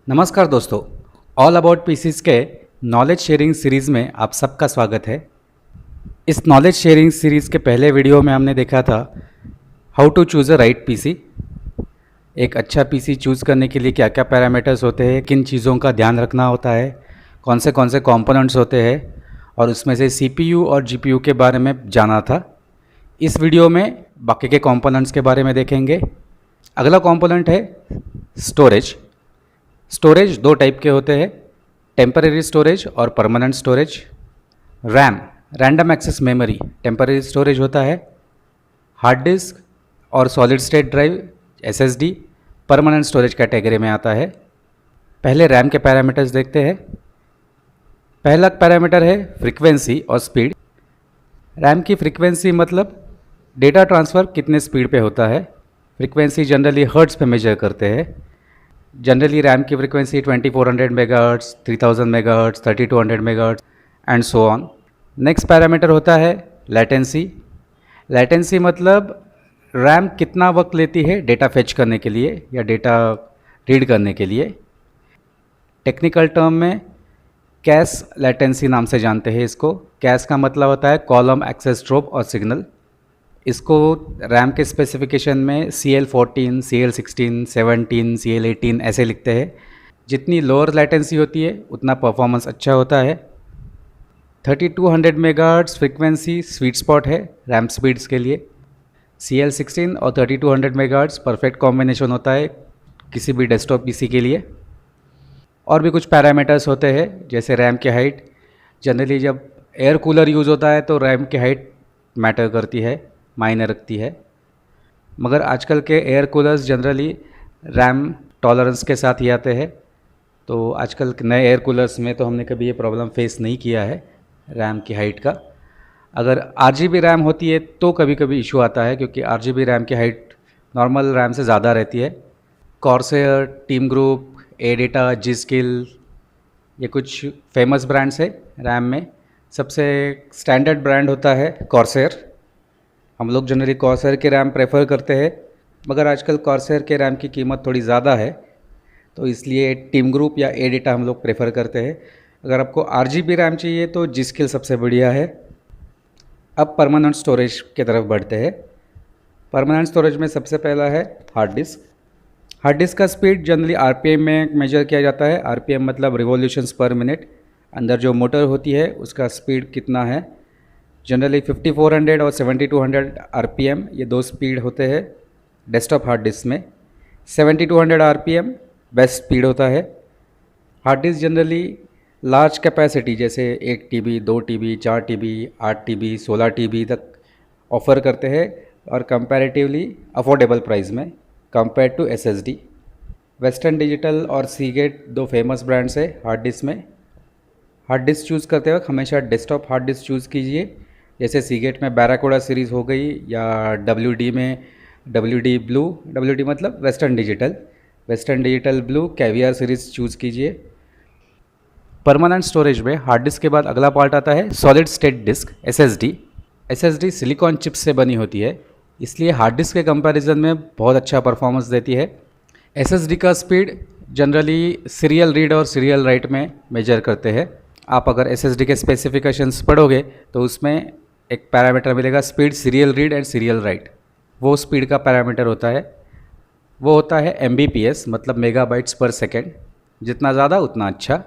नमस्कार दोस्तों, all about pieces के नॉलेज शेयरिंग सीरीज़ में आप सबका स्वागत है। इस नॉलेज शेयरिंग सीरीज़ के पहले वीडियो में हमने देखा था how to choose a right PC. एक अच्छा पीसी चूज़ करने के लिए क्या क्या पैरामीटर्स होते हैं, किन चीज़ों का ध्यान रखना होता है, कौन से कंपोनेंट्स होते हैं और उसमें से सीपीयू और जीपीयू के बारे में जाना था। इस वीडियो में बाकी के कंपोनेंट्स के बारे में देखेंगे। अगला कंपोनेंट है स्टोरेज। स्टोरेज दो टाइप के होते हैं, टेम्परेरी स्टोरेज और permanent storage. RAM random access memory temporary storage होता है। हार्ड डिस्क और solid state drive SSD permanent storage category में आता है। पहले रैम के पैरामीटर्स देखते हैं। पहला पैरामीटर है फ्रीक्वेंसी और स्पीड। रैम की फ्रीक्वेंसी मतलब डेटा ट्रांसफ़र कितने स्पीड पे होता है। फ्रीक्वेंसी जनरली हर्ट्ज़ पे मेजर करते हैं। जनरली रैम की frequency 2400 megahertz, 3000 megahertz, 3200 megahertz and so on. Next parameter होता है लेटेंसी। लेटेंसी मतलब रैम कितना वक्त लेती है डेटा फेच करने के लिए या डेटा रीड करने के लिए। टेक्निकल टर्म में कैश लेटेंसी नाम से जानते हैं इसको। कैश का मतलब होता है कॉलम एक्सेस ड्रॉप और सिग्नल। इसको रैम के स्पेसिफिकेशन में CL14, CL16, 17, CL18 ऐसे लिखते हैं। जितनी लोअर लेटेंसी होती है उतना परफॉर्मेंस अच्छा होता है। 3200 मेगाहर्ट्ज़ फ्रीक्वेंसी स्वीट स्पॉट है रैम स्पीड्स के लिए। CL16 और 3200 मेगाहर्ट्ज़ परफेक्ट कॉम्बिनेशन होता है किसी भी डेस्कटॉप पीसी के लिए। और भी कुछ पैरामीटर्स होते हैं जैसे रैम की हाइट। जनरली जब एयर कूलर यूज़ होता है तो रैम की हाइट मैटर करती है, मायने रखती है। मगर आजकल के air coolers generally RAM tolerance के साथ ही आते हैं। तो आजकल के नए एयर कूलर्स में तो हमने कभी ये प्रॉब्लम फेस नहीं किया है रैम की हाइट का। अगर RGB रैम होती है तो कभी कभी इशू आता है, क्योंकि RGB रैम की हाइट नॉर्मल रैम से ज़्यादा रहती है। कॉर्सेयर, टीम ग्रुप, एडेटा, जी स्किल ये कुछ फेमस ब्रांड्स है रैम में। सबसे स्टैंडर्ड ब्रांड होता है कॉर्सेयर। हम लोग जनरली कॉर्सेयर के रैम प्रेफर करते हैं, मगर आजकल कॉर्सेयर के रैम की कीमत थोड़ी ज़्यादा है तो इसलिए टीम ग्रुप या एडेटा हम लोग प्रेफर करते हैं। अगर आपको RGB रैम चाहिए तो जी स्किल सबसे बढ़िया है। अब परमानेंट स्टोरेज की तरफ बढ़ते हैं। परमानेंट स्टोरेज में सबसे पहला है हार्ड डिस्क। हार्ड डिस्क का स्पीड जनरली RPM में मेजर किया जाता है। RPM मतलब रिवॉल्यूशंस पर मिनट। अंदर जो मोटर होती है उसका स्पीड कितना है। जनरली 5400 और 7200 RPM ये दो स्पीड होते हैं डेस्कटॉप हार्ड डिस्क में। 7200 RPM बेस्ट स्पीड होता है। Hard disc generally large capacity जैसे 1 TB, 2 TB, 4 TB, 8 TB, 16 TB तक ऑफ़र करते हैं और कंपैरेटिवली अफोर्डेबल प्राइस में compare to SSD। Western Digital और सीगेट दो फेमस ब्रांड्स है हार्ड डिस्क में। हार्ड डिस्क चूज़ करते वक्त हमेशा डेस्कटॉप हार्ड डिस्क चूज़ कीजिए। जैसे सीगेट में बैराकोडा सीरीज़ हो गई या WD में WD ब्लू, WD मतलब Western Digital Blue Caviar series choose कीजिए। परमानेंट स्टोरेज में हार्ड डिस्क के बाद अगला पार्ट आता है solid state disk SSD। SSD silicon chips से बनी होती है, इसलिए हार्ड डिस्क के कंपैरिजन में बहुत अच्छा परफॉर्मेंस देती है। SSD का स्पीड जनरली सीरियल रीड और सीरियल राइट में मेजर करते हैं। आप अगर SSD के स्पेसिफिकेशंस पढ़ोगे तो उसमें एक पैरामीटर मिलेगा speed serial read and serial right. वो स्पीड का पैरामीटर होता है, वो होता है MBPS मतलब मेगाबाइट्स पर सेकेंड। जितना ज़्यादा उतना अच्छा।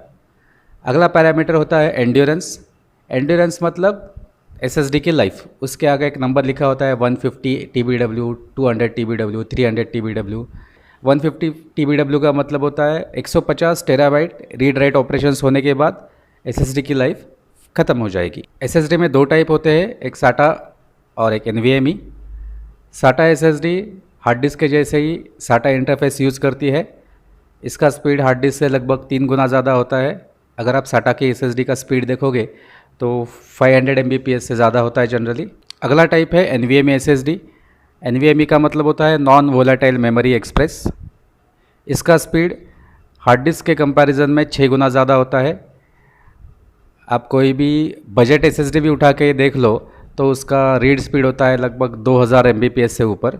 अगला पैरामीटर होता है एंड्योरेंस मतलब SSD की लाइफ। उसके आगे एक नंबर लिखा होता है 150 TBW, 200 TBW, 300 TBW। 150 TBW का मतलब होता है 150 टेराबाइट रीड राइट ऑपरेशंस होने के बाद SSD की लाइफ ख़त्म हो जाएगी। SSD में दो टाइप होते हैं, एक SATA और एक NVMe। SATA SSD hard disk के जैसे ही SATA इंटरफेस यूज़ करती है। इसका स्पीड हार्ड डिस्क से लगभग 3 गुना ज़्यादा होता है। अगर आप SATA के SSD का स्पीड देखोगे तो 500 Mbps से ज़्यादा होता है जनरली। अगला टाइप है NVMe SSD। NVMe का मतलब होता है नॉन वोलेटाइल मेमोरी एक्सप्रेस। इसका स्पीड हार्ड डिस्क के कंपैरिजन में 6 गुना ज़्यादा होता है। आप कोई भी बजट SSD भी उठा के देख लो तो उसका रीड स्पीड होता है लगभग 2000 Mbps से ऊपर।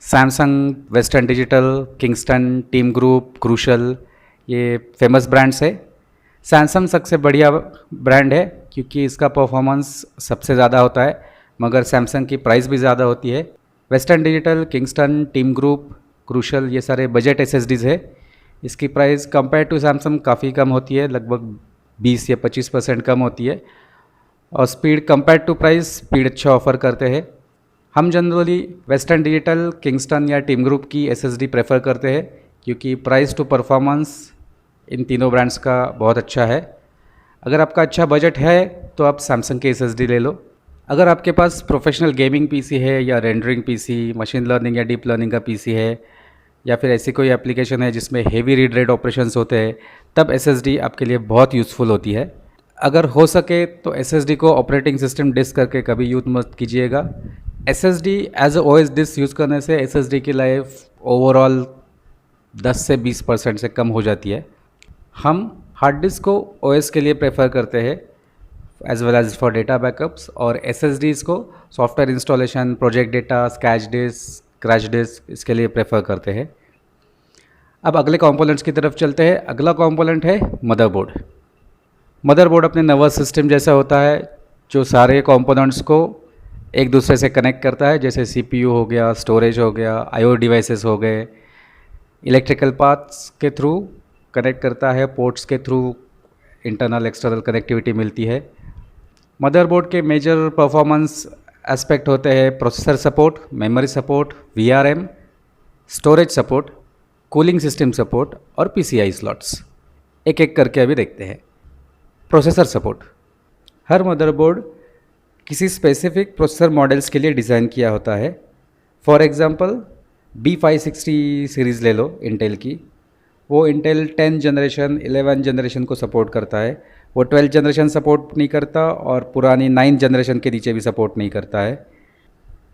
Samsung, western Digital, Kingston, team group, crucial ये फेमस ब्रांड्स है। सैमसंग सबसे बढ़िया ब्रांड है क्योंकि इसका परफॉर्मेंस सबसे ज़्यादा होता है, मगर सैमसंग की प्राइस भी ज़्यादा होती है। Western Digital, Kingston, team group, crucial ये सारे बजट एसएसडीज़ है। इसकी प्राइस कंपेयर टू सैमसंग काफ़ी कम होती है, लगभग 20 या 25% कम होती है। और speed compare to price, speed अच्छा ऑफर करते हैं। हम जनरली वेस्टर्न डिजिटल, किंगस्टन या टीम ग्रुप की एसएसडी प्रेफर करते हैं क्योंकि प्राइस टू परफॉर्मेंस इन तीनों ब्रांड्स का बहुत अच्छा है। अगर आपका अच्छा बजट है तो आप सैमसंग की एसएसडी ले लो। अगर आपके पास प्रोफेशनल गेमिंग पीसी है या रेंडरिंग पीसी, मशीन लर्निंग या डीप लर्निंग का पीसी है, या फिर ऐसी कोई एप्लीकेशन है जिसमें हेवी रीड राइट ऑपरेशंस होते हैं, तब एसएसडी आपके लिए बहुत यूज़फुल होती है। अगर हो सके तो एसएसडी को ऑपरेटिंग सिस्टम डिस्क करके कभी यूज़ मत कीजिएगा। SSD as a OS disk use करने से एसएसडी की लाइफ ओवरऑल 10 से 20% से कम हो जाती है। हम हार्ड डिस्क को ओएस के लिए प्रेफर करते हैं as well as for data backups, और एसएसडीज़ को software installation, project data, scratch disk, crash disk इसके लिए प्रेफर करते हैं। अब अगले कंपोनेंट्स की तरफ चलते हैं। अगला कंपोनेंट है मदरबोर्ड। मदरबोर्ड अपने नर्वस सिस्टम जैसा होता है जो सारे कंपोनेंट्स को एक दूसरे से कनेक्ट करता है, जैसे सीपीयू हो गया, स्टोरेज हो गया, आईओ डिवाइसेस हो गए, इलेक्ट्रिकल पाथ्स के थ्रू कनेक्ट करता है, पोर्ट्स के थ्रू इंटरनल एक्सटर्नल कनेक्टिविटी मिलती है। मदरबोर्ड के मेजर परफॉर्मेंस एस्पेक्ट होते हैं processor support, memory support, VRM, storage support, cooling system support और पीसीआई स्लॉट्स। एक एक करके अभी देखते हैं। Processor support. हर मदरबोर्ड किसी स्पेसिफिक प्रोसेसर मॉडल्स के लिए डिज़ाइन किया होता है। फॉर एग्जांपल B560 सीरीज़ ले लो इंटेल की, वो इंटेल 10 जनरेशन, 11 जनरेशन को सपोर्ट करता है। वो 12 जनरेशन सपोर्ट नहीं करता और पुरानी 9 जनरेशन के नीचे भी सपोर्ट नहीं करता है।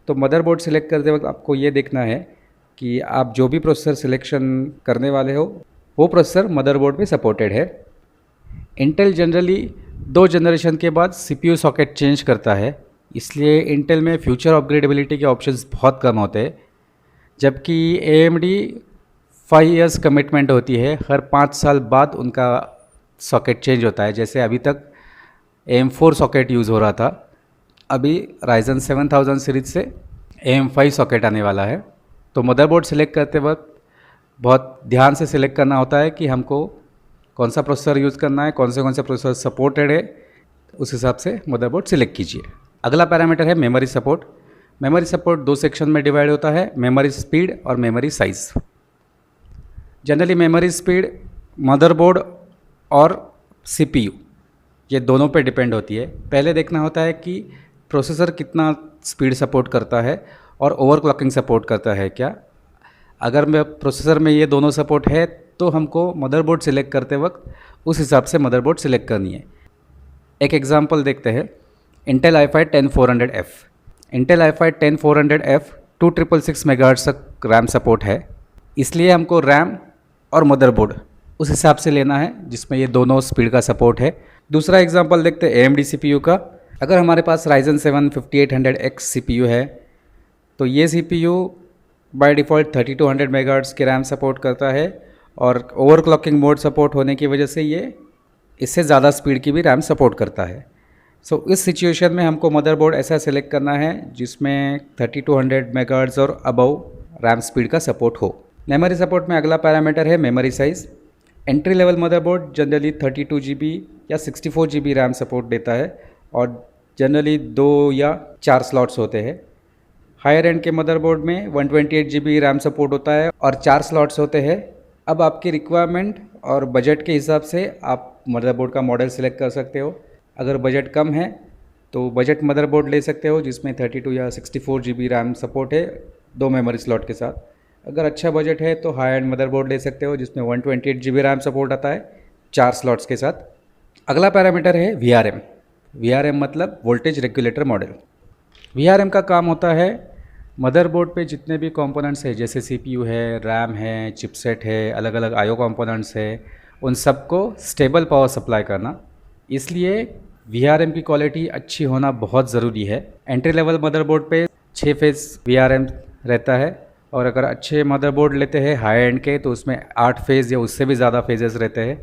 तो मदरबोर्ड सिलेक्ट करते वक्त आपको ये देखना है कि आप जो भी प्रोसेसर सिलेक्शन करने वाले हो वो प्रोसेसर मदरबोर्ड पे सपोर्टेड है। इंटेल जनरली 2 जनरेशन के बाद सीपीयू सॉकेट चेंज करता है, इसलिए इंटेल में फ्यूचर अपग्रेडेबिलिटी के ऑप्शंस बहुत कम होते हैं, जबकि AMD 5 इयर्स कमिटमेंट होती है। हर 5 साल बाद उनका सॉकेट चेंज होता है। जैसे अभी तक AM4 सॉकेट यूज़ हो रहा था, अभी Ryzen 7000 सीरीज से AM5 सॉकेट आने वाला है। तो मदरबोर्ड सिलेक्ट करते वक्त बहुत ध्यान से सिलेक्ट करना होता है कि हमको कौन सा प्रोसेसर यूज़ करना है, कौन से प्रोसेसर सपोर्टेड है, उस हिसाब से मदरबोर्ड सिलेक्ट कीजिए। अगला पैरामीटर है memory support. Memory support 2 section में डिवाइड होता है, मेमोरी स्पीड और memory size. Generally memory speed motherboard और सीपीयू ये दोनों पे डिपेंड होती है। पहले देखना होता है कि प्रोसेसर कितना स्पीड सपोर्ट करता है और ओवरक्लॉकिंग सपोर्ट करता है क्या। अगर मैं प्रोसेसर में ये दोनों सपोर्ट है तो हमको मदरबोर्ड सिलेक्ट करते वक्त उस हिसाब से मदरबोर्ड सिलेक्ट करनी है। एक एग्जांपल देखते हैं, Intel i5 10400F। Intel i5 10400F 2666 megahertz तक रैम सपोर्ट है, इसलिए हमको रैम और मदरबोर्ड उस हिसाब से लेना है जिसमें ये दोनों स्पीड का सपोर्ट है। दूसरा एग्जांपल देखते हैं AMD CPU का। अगर हमारे पास Ryzen 7 5800X CPU है तो ये CPU बाय डिफ़ॉल्ट 3200 मेगाहर्ट्ज़ की रैम सपोर्ट करता है और ओवरक्लॉकिंग मोड सपोर्ट होने की वजह से ये इससे ज़्यादा स्पीड की भी रैम सपोर्ट करता है। सो इस सिचुएशन में हमको मदरबोर्ड ऐसा सिलेक्ट करना है जिसमें 3200 मेगाहर्ट्ज़ और अबव रैम स्पीड का सपोर्ट हो। मेमोरी सपोर्ट में अगला पैरामीटर है memory size. Entry level motherboard generally 32 GB या 64 GB रैम सपोर्ट देता है और जनरली 2 या 4 स्लॉट्स होते हैं। हायर एंड के मदरबोर्ड में 128 GB रैम सपोर्ट होता है और 4 स्लॉट्स होते हैं। अब आपकी रिक्वायरमेंट और बजट के हिसाब से आप मदरबोर्ड का मॉडल सेलेक्ट कर सकते हो। अगर बजट कम है तो बजट मदरबोर्ड ले सकते हो जिसमें 32 या 64 GB रैम सपोर्ट है 2 मेमोरी स्लॉट के साथ। अगर अच्छा बजट है तो हाई एंड मदरबोर्ड ले सकते हो जिसमें 128 GB रैम सपोर्ट आता है 4 स्लॉट्स के साथ। अगला पैरामीटर है VRM। VRM मतलब वोल्टेज रेगुलेटर मॉडल। VRM का काम होता है मदरबोर्ड पे जितने भी कंपोनेंट्स है, जैसे CPU है, रैम है, चिपसेट है, अलग अलग IO कंपोनेंट्स है, उन सबको स्टेबल पावर सप्लाई करना। इसलिए VRM की क्वालिटी अच्छी होना बहुत ज़रूरी है। एंट्री लेवल मदरबोर्ड पे 6 फेज़ VRM रहता है और अगर अच्छे मदरबोर्ड लेते हैं हाई एंड के तो उसमें 8 फेज़ या उससे भी ज़्यादा फेजेस रहते हैं।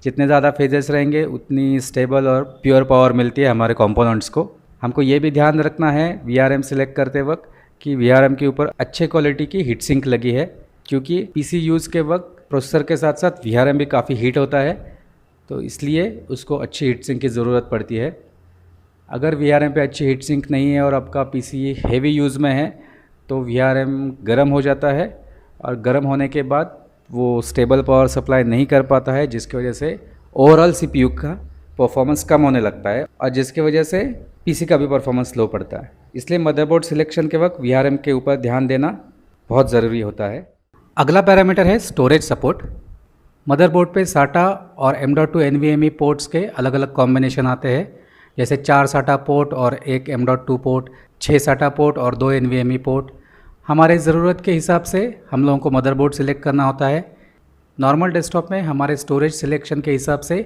जितने ज़्यादा फेजेस रहेंगे उतनी स्टेबल और प्योर पावर मिलती है हमारे कंपोनेंट्स को। हमको ये भी ध्यान रखना है VRM सिलेक्ट करते वक्त कि VRM के ऊपर अच्छे क्वालिटी की हीट सिंक लगी है, क्योंकि PC यूज़ के वक्त प्रोसेसर के साथ साथ VRM भी काफ़ी हीट होता है, तो इसलिए उसको अच्छी हीट सिंक की ज़रूरत पड़ती है। अगर VRM पे अच्छी हीट सिंक नहीं है और आपका PC हेवी यूज़ में है तो VRM गर्म हो जाता है और गर्म होने के बाद वो स्टेबल पावर सप्लाई नहीं कर पाता है, जिसकी वजह से ओवरऑल CPU का परफॉर्मेंस कम होने लगता है और जिसकी वजह से PC का भी परफॉर्मेंस लो पड़ता है। इसलिए मदरबोर्ड सिलेक्शन के वक्त VRM के ऊपर ध्यान देना बहुत ज़रूरी होता है। अगला पैरामीटर है स्टोरेज सपोर्ट। मदरबोर्ड पे SATA और M.2 NVMe पोर्ट्स के अलग अलग कॉम्बिनेशन आते हैं, जैसे 4 SATA पोर्ट और एक M.2 पोर्ट, 6 SATA पोर्ट और 2 NVMe पोर्ट। हमारे ज़रूरत के हिसाब से हम लोगों को मदरबोर्ड सिलेक्ट करना होता है। नॉर्मल डेस्कटॉप में हमारे स्टोरेज सिलेक्शन के हिसाब से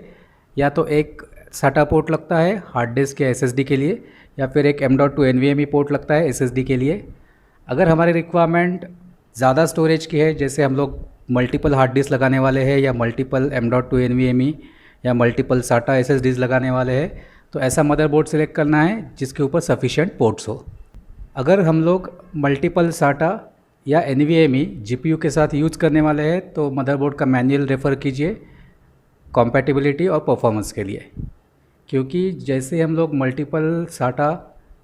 या तो एक SATA पोर्ट लगता है हार्ड डिस्क या SSD के लिए, या फिर एक M.2 NVMe पोर्ट लगता है SSD के लिए। अगर हमारी रिक्वायरमेंट ज़्यादा स्टोरेज की है, जैसे हम लोग मल्टीपल हार्ड डिस्क लगाने वाले हैं या मल्टीपल M.2 NVMe या मल्टीपल SATA SSDs लगाने वाले हैं, तो ऐसा मदरबोर्ड सिलेक्ट करना है जिसके ऊपर सफिशिएंट पोर्ट्स हो। अगर हम लोग मल्टीपल SATA या NVMe GPU के साथ यूज़ करने वाले हैं तो मदरबोर्ड का मैनुअल रेफ़र कीजिए कॉम्पैटिबिलिटी और परफॉर्मेंस के लिए, क्योंकि जैसे हम लोग मल्टीपल SATA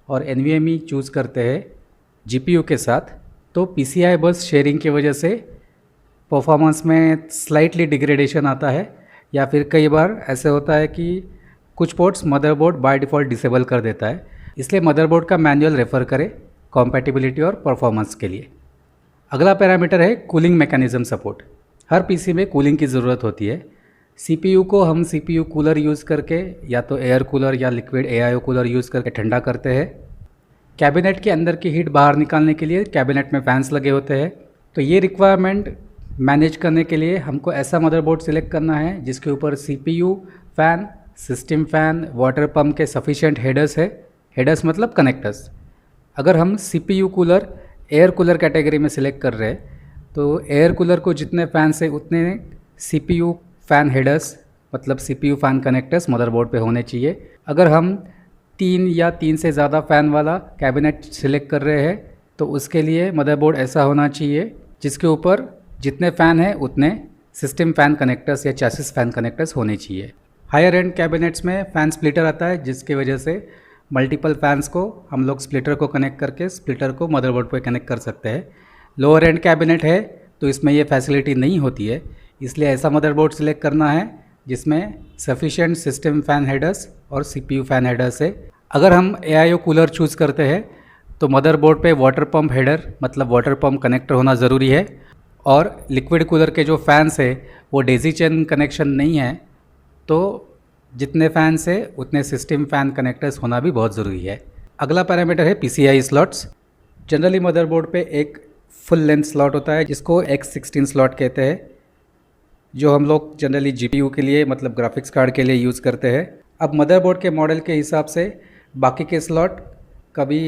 और NVMe चूज़ करते हैं GPU के साथ, तो PCI बस शेयरिंग की वजह से परफॉर्मेंस में स्लाइटली डिग्रेडेशन आता है, या फिर कई बार ऐसे होता है कि कुछ ports motherboard by default disable कर देता है। इसलिए मदरबोर्ड का मैनुअल रेफ़र करें कॉम्पैटिबिलिटी और परफॉर्मेंस के लिए। अगला पैरामीटर है कूलिंग मैकेनिज़्म सपोर्ट। हर PC में कूलिंग की ज़रूरत होती है। CPU को हम CPU कूलर यूज़ करके या तो एयर कूलर या लिक्विड AIO कूलर यूज़ करके ठंडा करते हैं। कैबिनेट के अंदर की हीट बाहर निकालने के लिए कैबिनेट में फ़ैन्स लगे होते हैं। तो ये रिक्वायरमेंट मैनेज करने के लिए हमको ऐसा मदरबोर्ड सिलेक्ट करना है जिसके ऊपर CPU fan, system fan, water pump के सफिशिएंट हेडर्स है। हेडर्स मतलब कनेक्टर्स। अगर हम CPU cooler air cooler category में सिलेक्ट कर रहे हैं तो एयर कूलर को जितने फ़ैन्स है उतने CPU फ़ैन हेडर्स मतलब CPU फ़ैन कनेक्टर्स मदरबोर्ड पे होने चाहिए। अगर हम 3 या 3 से ज़्यादा फ़ैन वाला कैबिनेट सिलेक्ट कर रहे हैं तो उसके लिए मदरबोर्ड ऐसा होना चाहिए जिसके ऊपर जितने फ़ैन हैं उतने सिस्टम फ़ैन कनेक्टर्स या चैसिस फ़ैन कनेक्टर्स होने चाहिए। हायर एंड कैबिनेट्स में फ़ैन स्प्लिटर आता है, जिसकी वजह से मल्टीपल फ़ैन्स को हम लोग स्प्लिटर को कनेक्ट करके स्प्लिटर को मदरबोर्ड पर कनेक्ट कर सकते हैं। लोअर एंड कैबिनेट है तो इसमें ये फैसिलिटी नहीं होती है, इसलिए ऐसा मदरबोर्ड सिलेक्ट करना है जिसमें सफिशिएंट सिस्टम फ़ैन हेडर्स और CPU फ़ैन हेडर्स है। अगर हम AIO कूलर चूज़ करते हैं तो मदरबोर्ड पे वाटर पंप हेडर मतलब वाटर पंप कनेक्टर होना ज़रूरी है, और लिक्विड कूलर के जो फ़ैन्स है वो डेज़ी चेन कनेक्शन नहीं है, तो जितने फ़ैन्स है उतने सिस्टम फ़ैन कनेक्टर्स होना भी बहुत ज़रूरी है। अगला पैरामीटर है PCI स्लॉट्स। जनरली मदरबोर्ड पे एक फुल लेंथ स्लॉट होता है जिसको X16 स्लॉट कहते हैं, जो हम लोग जनरली GPU के लिए मतलब ग्राफिक्स कार्ड के लिए यूज़ करते हैं। अब मदरबोर्ड के मॉडल के हिसाब से बाकी के स्लॉट कभी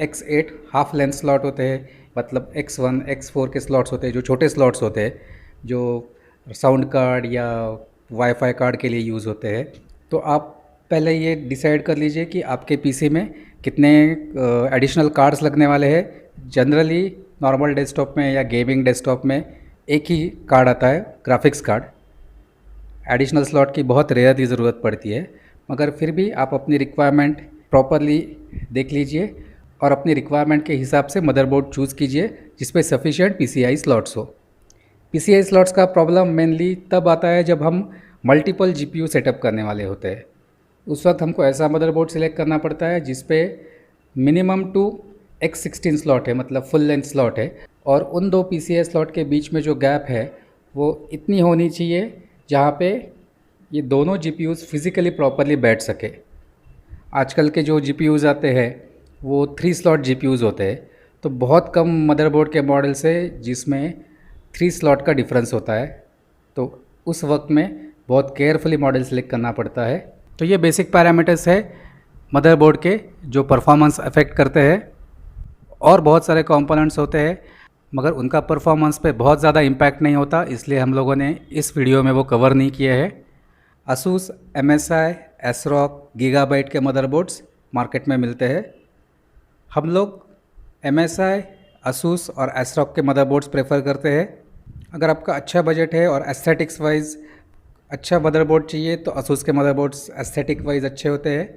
X8 हाफ लेंथ स्लॉट होते हैं, मतलब X1 X4 के स्लॉट्स होते हैं जो छोटे स्लॉट्स होते हैं, जो साउंड कार्ड या वाईफाई कार्ड के लिए यूज़ होते हैं। तो आप पहले ये डिसाइड कर लीजिए कि आपके PC में कितने एडिशनल कार्ड्स लगने वाले हैं। जनरली नॉर्मल डेस्कटॉप में या गेमिंग डेस्कटॉप में एक ही कार्ड आता है, ग्राफिक्स कार्ड। एडिशनल स्लॉट की बहुत रेयर ही ज़रूरत पड़ती है, मगर फिर भी आप अपनी रिक्वायरमेंट प्रॉपरली देख लीजिए और अपनी रिक्वायरमेंट के हिसाब से मदरबोर्ड चूज़ कीजिए जिस पे सफिशिएंट PCI स्लॉट्स हो। PCI स्लॉट्स का प्रॉब्लम मेनली तब आता है जब हम मल्टीपल GPU सेटअप करने वाले होते हैं। उस वक्त हमको ऐसा मदरबोर्ड सिलेक्ट करना पड़ता है जिस पे मिनिमम 2 X16 स्लॉट है, मतलब फुल लेंथ स्लॉट है, और उन दो PCI स्लॉट के बीच में जो गैप है वो इतनी होनी चाहिए जहाँ पे ये दोनों GPUs फिज़िकली प्रॉपरली बैठ सके। आजकल के जो GPUs आते हैं वो 3 स्लॉट GPUs होते हैं, तो बहुत कम मदरबोर्ड के मॉडल से जिसमें 3 स्लॉट का डिफरेंस होता है, तो उस वक्त में बहुत केयरफुली मॉडल सेलेक्ट करना पड़ता है। तो ये बेसिक पैरामीटर्स है मदरबोर्ड के जो परफॉर्मेंस अफेक्ट करते हैं, और बहुत सारे कंपोनेंट्स होते हैं मगर उनका परफॉर्मेंस पे बहुत ज़्यादा इम्पैक्ट नहीं होता, इसलिए हम लोगों ने इस वीडियो में वो कवर नहीं किए हैं। asus, MSI, ASRock, गीगाबाइट के मदरबोर्ड्स मार्केट में मिलते हैं। हम लोग MSI, asus और ASRock के मदरबोर्ड्स प्रेफर करते हैं। अगर आपका अच्छा बजट है और एस्थेटिक्स वाइज अच्छा मदरबोर्ड चाहिए तो asus के मदरबोर्ड्स एस्थेटिक वाइज अच्छे होते हैं।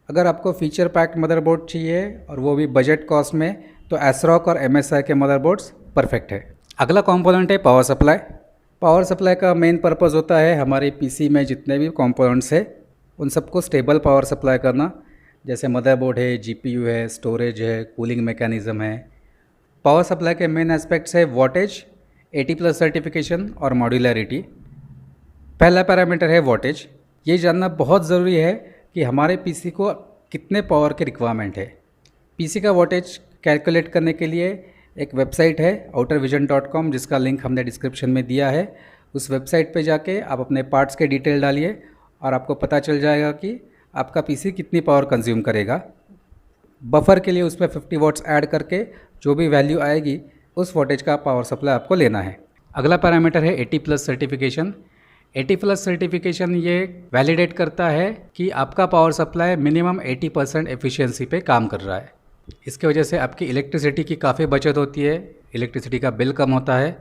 अगर आपको फीचर पैक्ड मदरबोर्ड चाहिए और वो भी बजट कॉस्ट में तो ASRock और MSI के मदरबोर्ड्स परफेक्ट है। अगला कंपोनेंट है पावर सप्लाई। पावर सप्लाई का मेन पर्पस होता है हमारे पीसी में जितने भी कंपोनेंट्स है उन सबको स्टेबल पावर सप्लाई करना, जैसे मदरबोर्ड है, जीपीयू है, स्टोरेज है, कूलिंग मैकेनिज्म है। पावर सप्लाई के मेन एस्पेक्ट्स है वोल्टेज, 80+ सर्टिफिकेशन और मॉड्यूलरिटी। पहला पैरामीटर है वोल्टेज। ये जानना बहुत ज़रूरी है कि हमारे पीसी को कितने पावर की रिक्वायरमेंट है। पीसी का वोल्टेज कैलकुलेट करने के लिए एक वेबसाइट है outervision.com, जिसका लिंक हमने डिस्क्रिप्शन में दिया है। उस वेबसाइट पे जाके आप अपने पार्ट्स के डिटेल डालिए और आपको पता चल जाएगा कि आपका पीसी कितनी पावर कंज्यूम करेगा। बफर के लिए उसमें 50 वॉट्स ऐड करके जो भी वैल्यू आएगी उस वोल्टेज का पावर सप्लाई आपको लेना है। अगला पैरामीटर है 80+ सर्टिफिकेशन। 80+ सर्टिफिकेशन ये वैलिडेट करता है कि आपका पावर सप्लाई मिनिमम 80% एफिशिएंसी पे काम कर रहा है। इसके वजह से आपकी इलेक्ट्रिसिटी की काफ़ी बचत होती है, इलेक्ट्रिसिटी का बिल कम होता है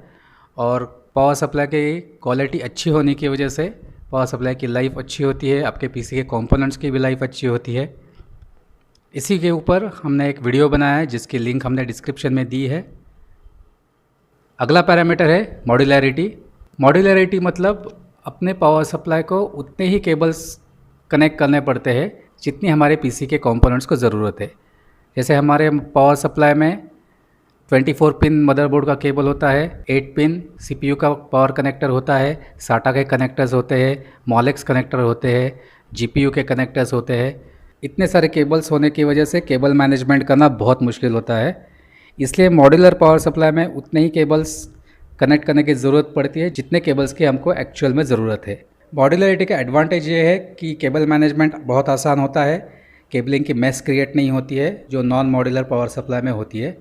और पावर सप्लाई की क्वालिटी अच्छी होने की वजह से पावर सप्लाई की लाइफ अच्छी होती है, आपके पीसी के कंपोनेंट्स की भी लाइफ अच्छी होती है। इसी के ऊपर हमने एक वीडियो बनाया है जिसकी लिंक हमने डिस्क्रिप्शन में दी है। अगला पैरामीटर है मॉड्यूलरिटी। मॉड्यूलरिटी मतलब अपने पावर सप्लाई को उतने ही केबल्स कनेक्ट करने पड़ते हैं जितनी हमारे पीसी के कंपोनेंट्स को ज़रूरत है। जैसे हमारे पावर सप्लाई में 24 पिन मदरबोर्ड का केबल होता है, 8 पिन सीपीयू का पावर कनेक्टर होता है, साटा के कनेक्टर्स होते हैं, मॉलेक्स कनेक्टर होते हैं, जीपीयू के कनेक्टर्स होते हैं। इतने सारे केबल्स होने की वजह से केबल मैनेजमेंट करना बहुत मुश्किल होता है। इसलिए मॉड्यूलर पावर सप्लाई में उतने ही केबल्स कनेक्ट करने की ज़रूरत पड़ती है जितने केबल्स की हमको एक्चुअल में ज़रूरत है। मॉड्यूलरिटी का एडवांटेज ये है कि केबल मैनेजमेंट बहुत आसान होता है, केबलिंग की मेस क्रिएट नहीं होती है जो नॉन मॉड्यूलर पावर सप्लाई में होती है।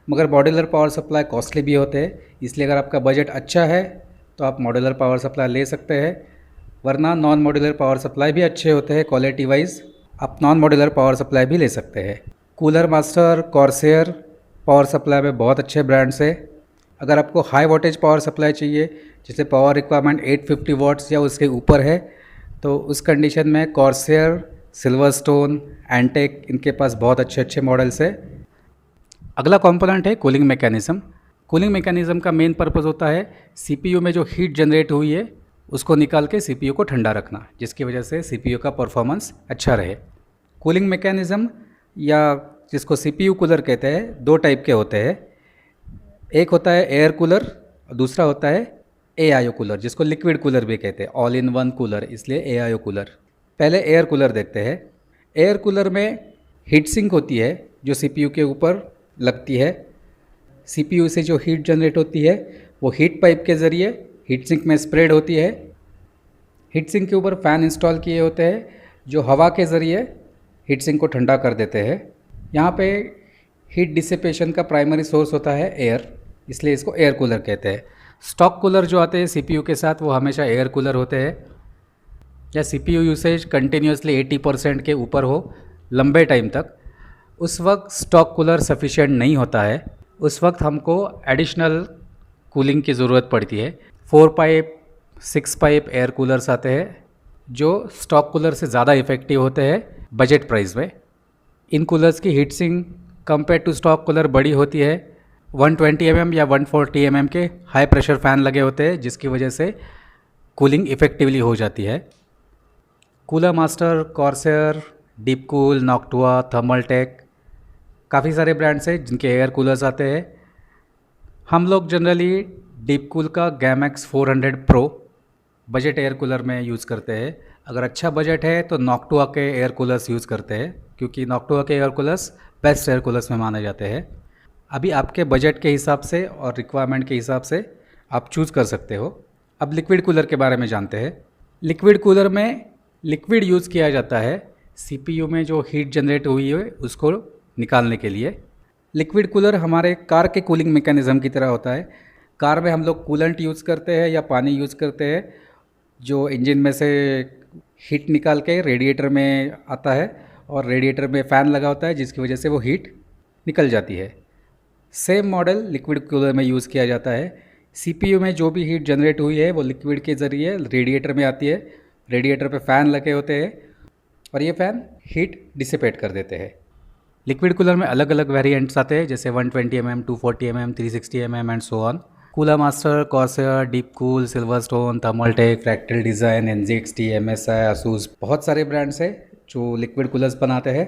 मगर मॉड्यूलर पावर सप्लाई कॉस्टली भी होते हैं, इसलिए अगर आपका बजट अच्छा है तो आप मॉड्यूलर पावर सप्लाई ले सकते हैं, वरना नॉन मॉड्यूलर पावर सप्लाई भी अच्छे होते हैं क्वालिटी वाइज, आप नॉन मॉड्यूलर पावर सप्लाई भी ले सकते हैं। Cooler Master, Corsair power supply में बहुत अच्छे ब्रांड्स है। अगर आपको हाई वोल्टेज पावर सप्लाई चाहिए, जैसे पावर रिक्वायरमेंट 850 वॉट्स या उसके ऊपर है, तो उस कंडीशन में कॉर्सेयर, सिल्वरस्टोन, एंटेक, इनके पास बहुत अच्छे अच्छे मॉडल्स है। अगला कंपोनेंट है कूलिंग मैकेनिज्म। कूलिंग मैकेनिज्म का मेन पर्पस होता है सीपीयू में जो हीट जनरेट हुई है उसको निकाल के सीपीयू को ठंडा रखना, जिसकी वजह से सीपीयू का परफॉर्मेंस अच्छा रहे। कूलिंग मैकेनिज्म या जिसको सीपीयू कूलर कहते हैं, दो टाइप के होते हैं। एक होता है एयर कूलर और दूसरा होता है एआईओ कूलर, जिसको लिक्विड कूलर भी कहते हैं, ऑल इन वन कूलर, इसलिए एआईओ कूलर। पहले एयर कूलर देखते हैं। एयर कूलर में हीट सिंक होती है जो सीपीयू के ऊपर लगती है। सीपीयू से जो हीट जनरेट होती है वो हीट पाइप के ज़रिए हीट सिंक में स्प्रेड होती है। हीट सिंक के ऊपर फ़ैन इंस्टॉल किए होते हैं जो हवा के ज़रिए हीट सिंक को ठंडा कर देते हैं। यहाँ पे हीट डिसिपेशन का प्राइमरी सोर्स होता है एयर, इसलिए इसको एयर कूलर कहते हैं। स्टॉक कूलर जो आते हैं सीपीयू के साथ वो हमेशा एयर कूलर होते हैं। या सीपीयू यूसेज कंटिन्यूसली 80% के ऊपर हो लंबे टाइम तक, उस वक्त स्टॉक कूलर सफिशिएंट नहीं होता है। उस वक्त हमको एडिशनल कूलिंग की ज़रूरत पड़ती है। 4 पाइप 6 पाइप एयर कूलर्स आते हैं जो स्टॉक कूलर से ज़्यादा इफ़ेक्टिव होते हैं बजट प्राइस में। इन कूलर्स की heat sink compare to stock cooler बड़ी होती है। 120 mm या 140 mm के हाई प्रेशर फ़ैन लगे होते हैं जिसकी वजह से कूलिंग इफ़ेक्टिवली हो जाती है। Cooler Master, Corsair, Deep Cool, Noctua, Thermaltake, काफ़ी सारे ब्रांड्स हैं जिनके एयर कूलर्स आते हैं। हम लोग जनरली डीप कूल का गैमैक्स 400 प्रो बजट एयर कूलर में यूज़ करते हैं। अगर अच्छा बजट है तो नॉक्टुआ के एयर कूलर्स यूज़ करते हैं, क्योंकि नॉक्टुआ के air coolers best air coolers में माने जाते हैं। अभी आपके बजट के हिसाब से और रिक्वायरमेंट के हिसाब से आप चूज़ कर सकते हो। अब लिक्विड कूलर के बारे में जानते हैं। लिक्विड कूलर में लिक्विड यूज़ किया जाता है सीपीयू में जो हीट जनरेट हुई है उसको निकालने के लिए। लिक्विड कूलर हमारे कार के कूलिंग मैकेनिज़्म की तरह होता है। कार में हम लोग कूलेंट यूज़ करते हैं या पानी यूज़ करते हैं जो इंजन में से हीट निकाल के रेडिएटर में आता है और रेडिएटर में फ़ैन लगा होता है जिसकी वजह से वो हीट निकल जाती है। सेम मॉडल लिक्विड कूलर में यूज़ किया जाता है। सीपीयू में जो भी हीट जनरेट हुई है वो लिक्विड के ज़रिए रेडिएटर में आती है। रेडिएटर पे फ़ैन लगे होते हैं और ये फ़ैन हीट डिसिपेट कर देते हैं। लिक्विड कूलर में अलग अलग वेरिएंट्स आते हैं जैसे 120 mm, 240 mm, 360 mm and so on. Cooler Master, Corsair, Deep Cool, SilverStone, Thermaltake, Fractal Design, NZXT, MSI, ASUS, बहुत सारे ब्रांड्स हैं जो लिक्विड कूलर्स बनाते हैं।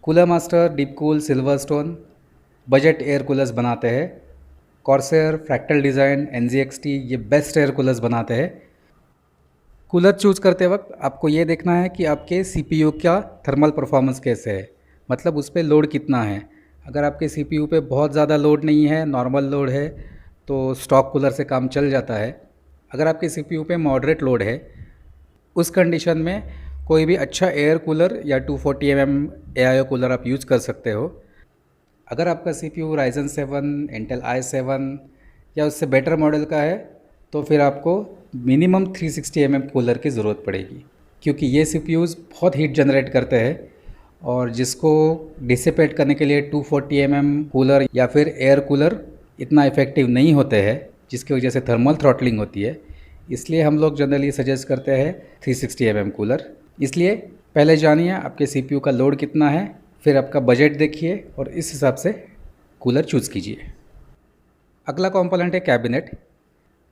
Cooler master, deep Cool, Silverstone budget air coolers बनाते हैं। कॉर्सर, फ्रैक्टल डिज़ाइन, NZXT ये best air coolers बनाते हैं। कूलर चूज़ करते वक्त आपको ये देखना है कि आपके CPU का थर्मल परफॉर्मेंस कैसे है, मतलब उस पर लोड कितना है। अगर आपके CPU पे बहुत ज़्यादा लोड नहीं है, नॉर्मल लोड है, तो स्टॉक कूलर से काम चल जाता है। अगर आपके CPU पे मॉडरेट लोड है, उस कंडीशन में कोई भी अच्छा एयर कूलर या 240 mm AIO कूलर आप यूज़ कर सकते हो। अगर आपका CPU Ryzen 7, Intel i7 या उससे बेटर मॉडल का है तो फिर आपको मिनिमम 360 mm कूलर की ज़रूरत पड़ेगी, क्योंकि ये CPUs बहुत हीट जनरेट करते हैं और जिसको डिसिपेट करने के लिए 240 mm कूलर या फिर एयर कूलर इतना इफ़ेक्टिव नहीं होते हैं, जिसकी वजह से थर्मल थ्रॉटलिंग होती है। इसलिए हम लोग जनरली सजेस्ट करते हैं 360 mm कूलर। इसलिए पहले जानिए आपके CPU का लोड कितना है, फिर आपका बजट देखिए और इस हिसाब से कूलर चूज़ कीजिए। अगला कंपोनेंट है कैबिनेट।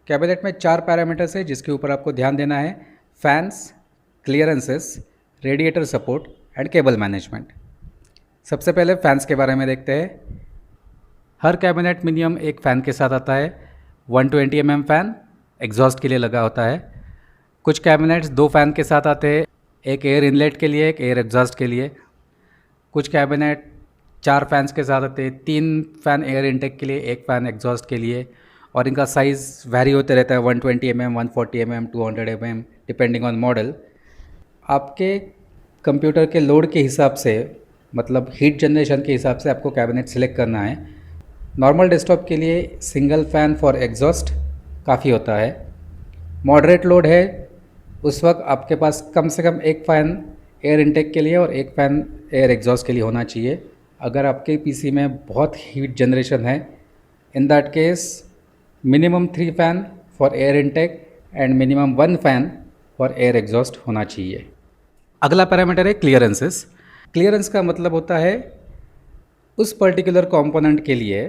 कैबिनेट में 4 पैरामीटर्स है जिसके ऊपर आपको ध्यान देना है: fans, clearances, radiator support and cable management. सबसे पहले फैंस के बारे में देखते हैं। हर कैबिनेट मिनिमम एक फ़ैन के साथ आता है। 120 mm फ़ैन एग्जॉस्ट के लिए लगा होता है। कुछ कैबिनेट्स 2 फ़ैन के साथ आते हैं, एक एयर इनलेट के लिए, एक एयर एग्जॉस्ट के लिए। कुछ कैबिनेट 4 फैंस के साथ आते हैं, 3 फ़ैन एयर इनटेक के लिए, एक फ़ैन एग्जॉस्ट के लिए, और इनका साइज़ वैरी होते रहता है 120 mm, 140 mm, 200 mm depending on model. आपके कंप्यूटर के लोड के हिसाब से, मतलब हीट जनरेशन के हिसाब से आपको कैबिनेट सिलेक्ट करना है। नॉर्मल डेस्कटॉप के लिए सिंगल फ़ैन फॉर एग्जॉस्ट काफ़ी होता है। मॉडरेट लोड है उस वक्त आपके पास कम से कम एक फ़ैन एयर इनटेक के लिए और एक फ़ैन एयर एग्जॉस्ट के लिए होना चाहिए। अगर आपके पीसी में बहुत हीट जनरेशन है, in that case minimum 3 fan for air intake and minimum 1 fan for air exhaust होना चाहिए। अगला पैरामीटर है क्लियरेंसेस। क्लियरेंस का मतलब होता है उस पर्टिकुलर कंपोनेंट के लिए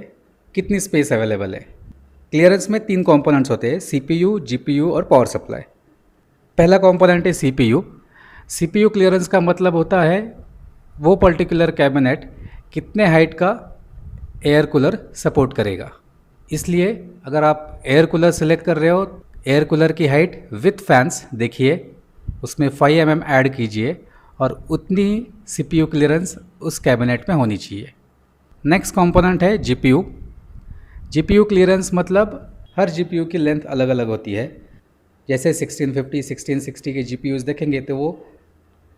कितनी स्पेस अवेलेबल है। क्लियरेंस में 3 कंपोनेंट्स होते हैं: CPU, GPU और पावर सप्लाई। पहला कंपोनेंट है CPU। CPU क्लियरेंस का मतलब होता है वो पर्टिकुलर कैबिनेट कितने हाइट का एयर कूलर सपोर्ट करेगा। इसलिए अगर आप एयर कूलर सेलेक्ट कर रहे हो, एयर कूलर की हाइट विथ फैंस देखिए, उसमें 5 mm ऐड कीजिए और उतनी CPU क्लियरेंस उस कैबिनेट में होनी चाहिए। नेक्स्ट कंपोनेंट है GPU। GPU क्लियरेंस मतलब हर GPU की लेंथ अलग अलग होती है। जैसे 1650, 1660 के GPUs देखेंगे तो वो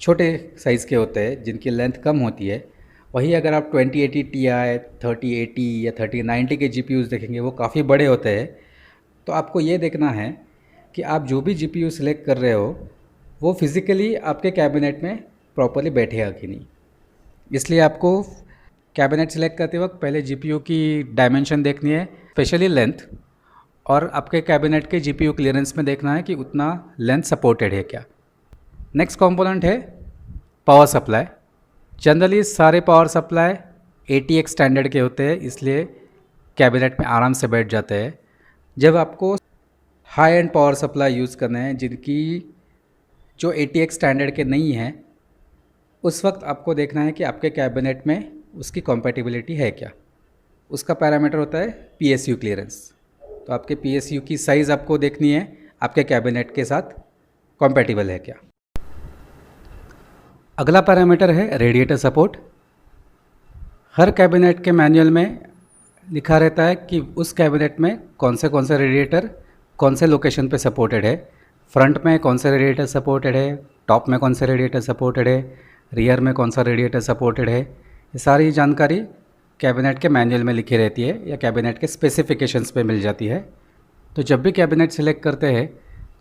छोटे साइज़ के होते हैं जिनकी लेंथ कम होती है। वहीं अगर आप 2080 Ti, 3080 या 3090 के GPUs देखेंगे वो काफ़ी बड़े होते हैं। तो आपको ये देखना है कि आप जो भी GPU सिलेक्ट कर रहे हो वो फिज़िकली आपके कैबिनेट में प्रॉपरली बैठेगा कि नहीं। इसलिए आपको कैबिनेट सिलेक्ट करते वक्त पहले GPU की डायमेंशन देखनी है, स्पेशली लेंथ, और आपके कैबिनेट के GPU क्लियरेंस में देखना है कि उतना लेंथ सपोर्टेड है क्या। नेक्स्ट कंपोनेंट है पावर सप्लाई। जनरली सारे पावर सप्लाई ATX स्टैंडर्ड के होते हैं, इसलिए कैबिनेट में आराम से बैठ जाते हैं। जब आपको high and power supply use करने हैं जिनकी जो ATX स्टैंडर्ड के नहीं हैं, उस वक्त आपको देखना है कि आपके कैबिनेट में उसकी कॉम्पैटिबिलिटी है क्या। उसका पैरामीटर होता है PSU क्लियरेंस। तो आपके PSU की साइज़ आपको देखनी है आपके कैबिनेट के साथ कॉम्पैटिबल है क्या। अगला पैरामीटर है रेडिएटर सपोर्ट। हर कैबिनेट के मैनुअल में लिखा रहता है कि उस कैबिनेट में कौन से रेडिएटर कौन से लोकेशन पे सपोर्टेड है। फ्रंट में कौन से रेडिएटर सपोर्टेड है, टॉप में कौन से रेडिएटर सपोर्टेड है, रियर में कौन सा रेडिएटर सपोर्टेड है। ये सारी जानकारी कैबिनेट के मैनुअल में लिखी रहती है या कैबिनेट के स्पेसिफिकेशंस पे मिल जाती है। तो जब भी कैबिनेट सिलेक्ट करते हैं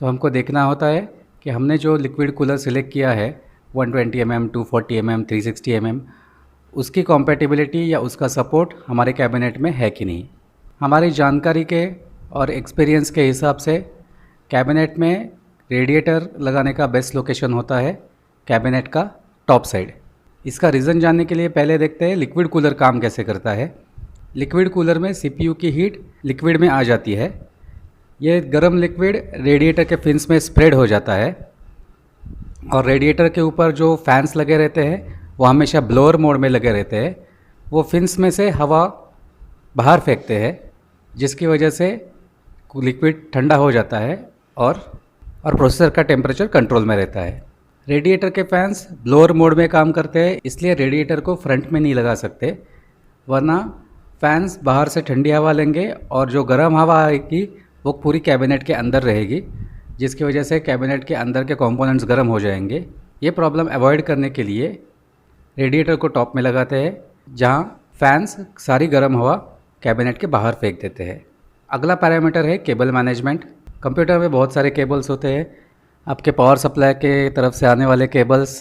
तो हमको देखना होता है कि हमने जो लिक्विड कूलर सिलेक्ट किया है 120 mm, 240 mm, 360 mm, उसकी कॉम्पैटिबिलिटी या उसका सपोर्ट हमारे कैबिनेट में है कि नहीं। हमारी जानकारी के और एक्सपीरियंस के हिसाब से कैबिनेट में रेडिएटर लगाने का बेस्ट लोकेशन होता है कैबिनेट का टॉप साइड। इसका रीज़न जानने के लिए पहले देखते हैं लिक्विड कूलर काम कैसे करता है। लिक्विड कूलर में सीपीयू की हीट लिक्विड में आ जाती है। ये गर्म लिक्विड रेडिएटर के फिन्स में स्प्रेड हो जाता है और रेडिएटर के ऊपर जो फैंस लगे रहते हैं वो हमेशा ब्लोअर मोड में लगे रहते हैं। वो फिन्स में से हवा बाहर फेंकते हैं जिसकी वजह से लिक्विड ठंडा हो जाता है और प्रोसेसर का टेम्परेचर कंट्रोल में रहता है। रेडिएटर के फैंस ब्लोअर मोड में काम करते हैं, इसलिए रेडिएटर को फ्रंट में नहीं लगा सकते, वरना फैंस बाहर से ठंडी हवा लेंगे और जो गर्म हवा आएगी वो पूरी कैबिनेट के अंदर रहेगी, जिसकी वजह से कैबिनेट के अंदर के कंपोनेंट्स गर्म हो जाएंगे। ये प्रॉब्लम अवॉइड करने के लिए रेडिएटर को टॉप में लगाते हैं, जहाँ फैंस सारी गर्म हवा कैबिनेट के बाहर फेंक देते हैं। अगला पैरामीटर है केबल मैनेजमेंट। कंप्यूटर में बहुत सारे केबल्स होते हैं, आपके पावर सप्लाई के तरफ से आने वाले केबल्स,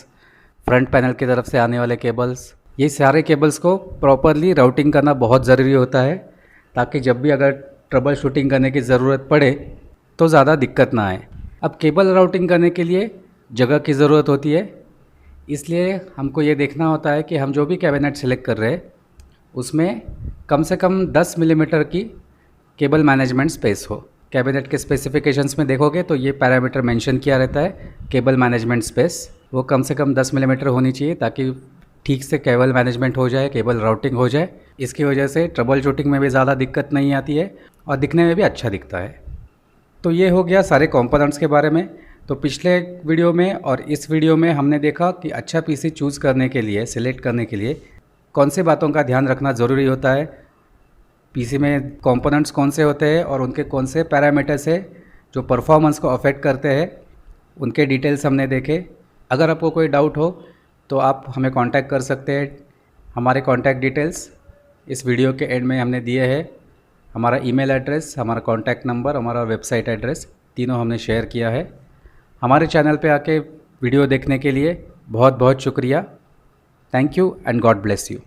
फ्रंट पैनल की तरफ से आने वाले केबल्स, ये सारे केबल्स को प्रॉपरली राउटिंग करना बहुत ज़रूरी होता है, ताकि जब भी अगर ट्रबल शूटिंग करने की ज़रूरत पड़े तो ज़्यादा दिक्कत ना आए। अब केबल राउटिंग करने के लिए जगह की ज़रूरत होती है, इसलिए हमको ये देखना होता है कि हम जो भी कैबिनेट सेलेक्ट कर रहे हैं उसमें कम से कम 10 मिलीमीटर की केबल मैनेजमेंट स्पेस हो। कैबिनेट के स्पेसिफिकेशंस में देखोगे तो ये पैरामीटर मेंशन किया रहता है, केबल मैनेजमेंट स्पेस वो कम से कम 10 मिलीमीटर होनी चाहिए, ताकि ठीक से केबल मैनेजमेंट हो जाए, केबल राउटिंग हो जाए। इसकी वजह से ट्रबल शूटिंग में भी ज़्यादा दिक्कत नहीं आती है और दिखने में भी अच्छा दिखता है। तो ये हो गया सारे कंपोनेंट्स के बारे में। तो पिछले वीडियो में और इस वीडियो में हमने देखा कि अच्छा पीसी चूज़ करने के लिए, सिलेक्ट करने के लिए कौन सी बातों का ध्यान रखना ज़रूरी होता है, पीसी में कंपोनेंट्स कौन से होते हैं और उनके कौन से पैरामीटर्स है जो परफॉर्मेंस को अफेक्ट करते हैं, उनके डिटेल्स हमने देखे। अगर आपको कोई डाउट हो तो आप हमें कांटेक्ट कर सकते हैं। हमारे कांटेक्ट डिटेल्स इस वीडियो के एंड में हमने दिए हैं। हमारा ईमेल एड्रेस, हमारा कांटेक्ट नंबर, हमारा वेबसाइट एड्रेस, तीनों हमने शेयर किया है। हमारे चैनल पे आके वीडियो देखने के लिए बहुत बहुत शुक्रिया। Thank you and God bless you.